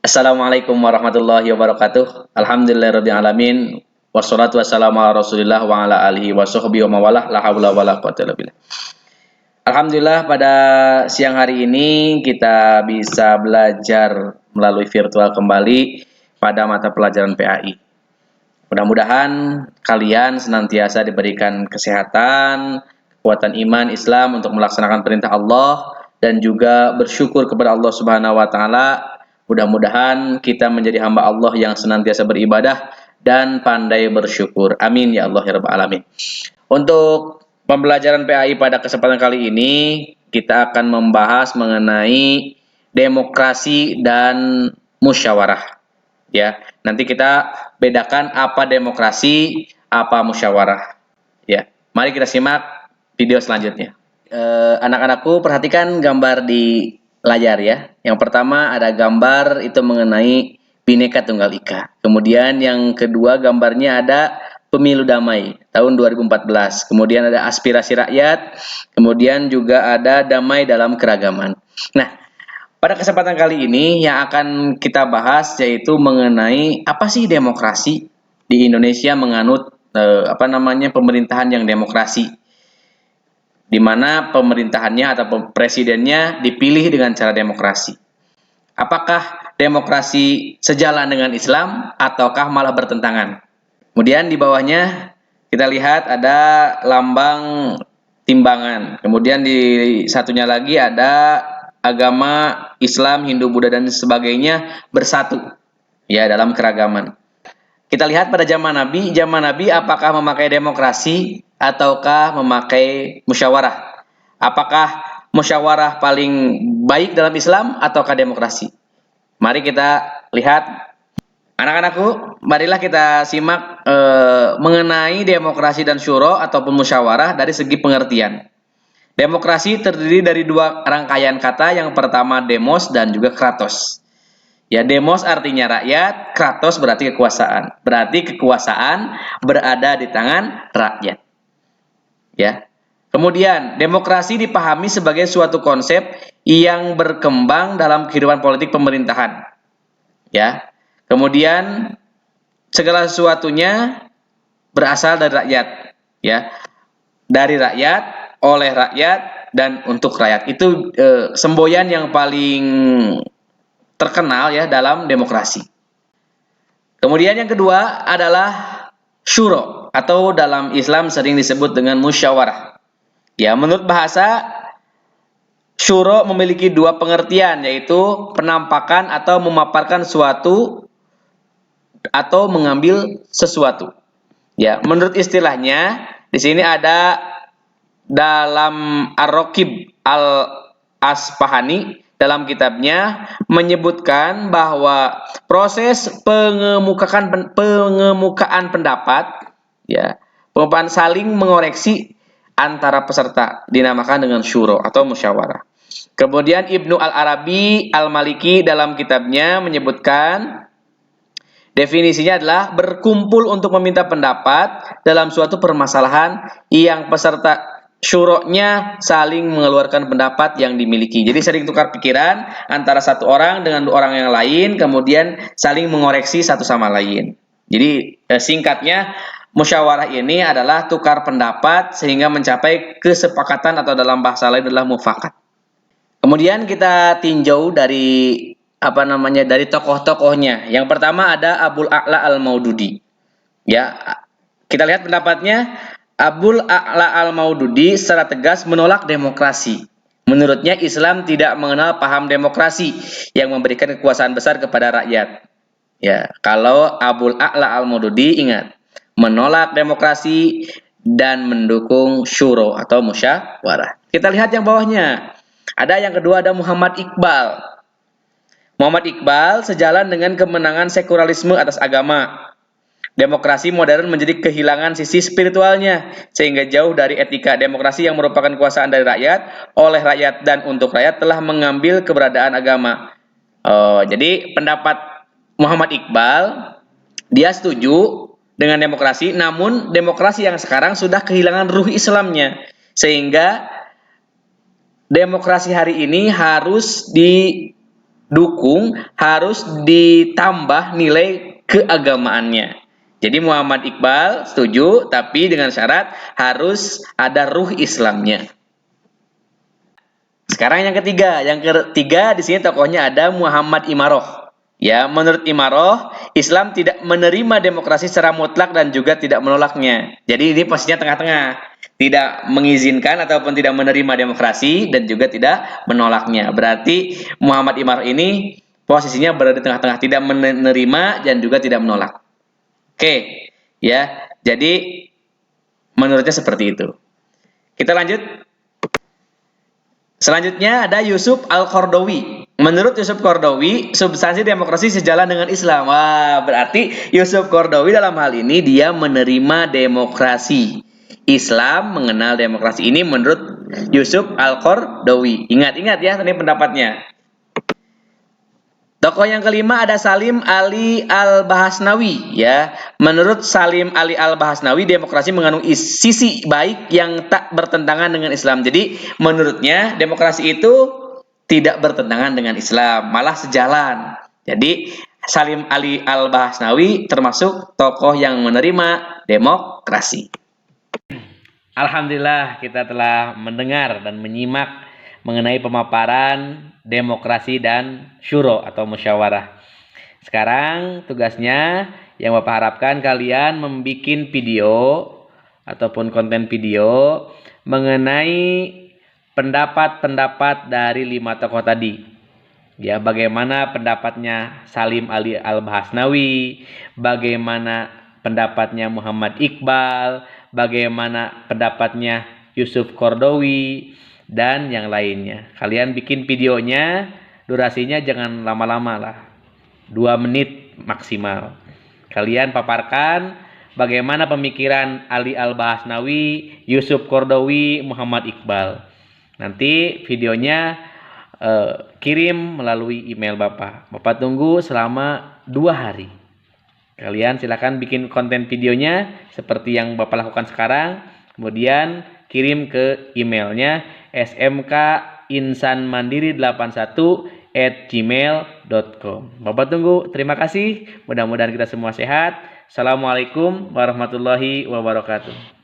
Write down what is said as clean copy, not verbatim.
Assalamualaikum warahmatullahi wabarakatuh. Alhamdulillahirabbil alamin. Wassalatu wassalamu ala Rasulillah wa ala alihi washabbihi wa mawalah la haula wala quwwata illa billah. Alhamdulillah pada siang hari ini kita bisa belajar melalui virtual kembali pada mata pelajaran PAI. Mudah-mudahan kalian senantiasa diberikan kesehatan, kekuatan iman Islam untuk melaksanakan perintah Allah dan juga bersyukur kepada Allah Subhanahu wa taala. Mudah-mudahan kita menjadi hamba Allah yang senantiasa beribadah dan pandai bersyukur. Amin ya Allah ya rabbal alamin. Untuk pembelajaran PAI pada kesempatan kali ini kita akan membahas mengenai demokrasi dan musyawarah. Ya, nanti kita bedakan apa demokrasi, apa musyawarah. Ya, mari kita simak video selanjutnya. Anak-anakku perhatikan gambar di layar ya. Yang pertama ada gambar itu mengenai Bhinneka Tunggal Ika. Kemudian yang kedua gambarnya ada pemilu damai tahun 2014. Kemudian ada aspirasi rakyat. Kemudian juga ada damai dalam keragaman. Nah, pada kesempatan kali ini yang akan kita bahas yaitu mengenai apa sih demokrasi di Indonesia menganut pemerintahan yang demokrasi, di mana pemerintahannya atau presidennya dipilih dengan cara demokrasi. Apakah demokrasi sejalan dengan Islam ataukah malah bertentangan? Kemudian di bawahnya kita lihat ada lambang timbangan. Kemudian di satunya lagi ada agama Islam, Hindu, Buddha dan sebagainya bersatu ya dalam keragaman. Kita lihat pada zaman Nabi apakah memakai demokrasi ataukah memakai musyawarah? Apakah musyawarah paling baik dalam Islam ataukah demokrasi? Mari kita lihat. Anak-anakku, marilah kita simak mengenai demokrasi dan syuro ataupun musyawarah dari segi pengertian. Demokrasi terdiri dari dua rangkaian kata, yang pertama demos dan juga kratos. Ya, demos artinya rakyat, kratos berarti kekuasaan. Berarti kekuasaan berada di tangan rakyat. Ya. Kemudian, demokrasi dipahami sebagai suatu konsep yang berkembang dalam kehidupan politik pemerintahan. Ya. Kemudian segala sesuatunya berasal dari rakyat, ya, dari rakyat, oleh rakyat, dan untuk rakyat. Itu semboyan yang paling terkenal ya dalam demokrasi. Kemudian yang kedua adalah syuro atau dalam Islam sering disebut dengan musyawarah. Ya, menurut bahasa syuro memiliki dua pengertian, yaitu penampakan atau memaparkan suatu atau mengambil sesuatu. Ya, menurut istilahnya di sini ada dalam Ar-Raqib Al-Asfahani dalam kitabnya menyebutkan bahwa proses pengemukaan pendapat, ya, pengemukaan saling mengoreksi antara peserta dinamakan dengan syuro atau musyawarah. Kemudian Ibnu Al-Arabi Al-Maliki dalam kitabnya menyebutkan definisinya adalah berkumpul untuk meminta pendapat dalam suatu permasalahan yang peserta syuronya saling mengeluarkan pendapat yang dimiliki. Jadi sering tukar pikiran antara satu orang dengan dua orang yang lain, kemudian saling mengoreksi satu sama lain. Jadi singkatnya musyawarah ini adalah tukar pendapat sehingga mencapai kesepakatan atau dalam bahasa lain adalah mufakat. Kemudian kita tinjau dari dari tokoh-tokohnya. Yang pertama ada Abul A'la Al-Maududi. Ya, kita lihat pendapatnya. Abul A'la Al-Maududi secara tegas menolak demokrasi. Menurutnya Islam tidak mengenal paham demokrasi yang memberikan kekuasaan besar kepada rakyat. Ya, kalau Abul A'la Al-Maududi ingat, menolak demokrasi dan mendukung syuro atau musyawarah. Kita lihat yang bawahnya. Ada yang kedua ada Muhammad Iqbal. Muhammad Iqbal sejalan dengan kemenangan sekularisme atas agama. Demokrasi modern menjadi kehilangan sisi spiritualnya, sehingga jauh dari etika. Demokrasi yang merupakan kekuasaan dari rakyat, oleh rakyat, dan untuk rakyat telah mengambil keberadaan agama. Jadi pendapat Muhammad Iqbal, dia setuju dengan demokrasi, namun demokrasi yang sekarang sudah kehilangan ruh Islamnya, sehingga demokrasi hari ini harus dukung harus ditambah nilai keagamaannya. Jadi Muhammad Iqbal setuju, tapi dengan syarat harus ada ruh Islamnya. Sekarang yang ketiga di sini tokohnya ada Muhammad Imaroh. Ya, menurut Imaroh, Islam tidak menerima demokrasi secara mutlak dan juga tidak menolaknya. Jadi ini posisinya tengah-tengah, tidak mengizinkan ataupun tidak menerima demokrasi dan juga tidak menolaknya. Berarti Muhammad Imaroh ini posisinya berada di tengah-tengah, tidak menerima dan juga tidak menolak. Oke, ya. Jadi menurutnya seperti itu. Kita lanjut. Selanjutnya ada Yusuf Al-Qaradawi. Menurut Yusuf Qaradawi, substansi demokrasi sejalan dengan Islam. Wah, berarti Yusuf Qaradawi dalam hal ini dia menerima demokrasi. Islam mengenal demokrasi ini menurut Yusuf Al-Qaradawi. Ingat-ingat ya tadi pendapatnya. Tokoh yang kelima ada Salim Ali Al-Bahasnawi ya. Menurut Salim Ali Al-Bahasnawi, demokrasi mengandung sisi baik yang tak bertentangan dengan Islam. Jadi menurutnya demokrasi itu tidak bertentangan dengan Islam, malah sejalan. Jadi Salim Ali Al-Bahasnawi termasuk tokoh yang menerima demokrasi. Alhamdulillah kita telah mendengar dan menyimak mengenai pemaparan demokrasi dan syuro atau musyawarah. Sekarang tugasnya yang Bapak harapkan kalian membuat video ataupun konten video mengenai pendapat-pendapat dari 5 tokoh tadi. Ya, bagaimana pendapatnya Salim Ali Al-Bahasnawi, bagaimana pendapatnya Muhammad Iqbal, bagaimana pendapatnya Yusuf Qaradawi, dan yang lainnya. Kalian bikin videonya, durasinya jangan lama-lama lah, 2 menit maksimal. Kalian paparkan bagaimana pemikiran Ali Al-Bahasnawi, Yusuf Qaradawi, Muhammad Iqbal. Nanti videonya kirim melalui email Bapak. Bapak tunggu selama 2 hari. Kalian silakan bikin konten videonya seperti yang Bapak lakukan sekarang. Kemudian kirim ke emailnya smkinsanmandiri81@gmail.com. Bapak tunggu. Terima kasih. Mudah-mudahan kita semua sehat. Assalamualaikum warahmatullahi wabarakatuh.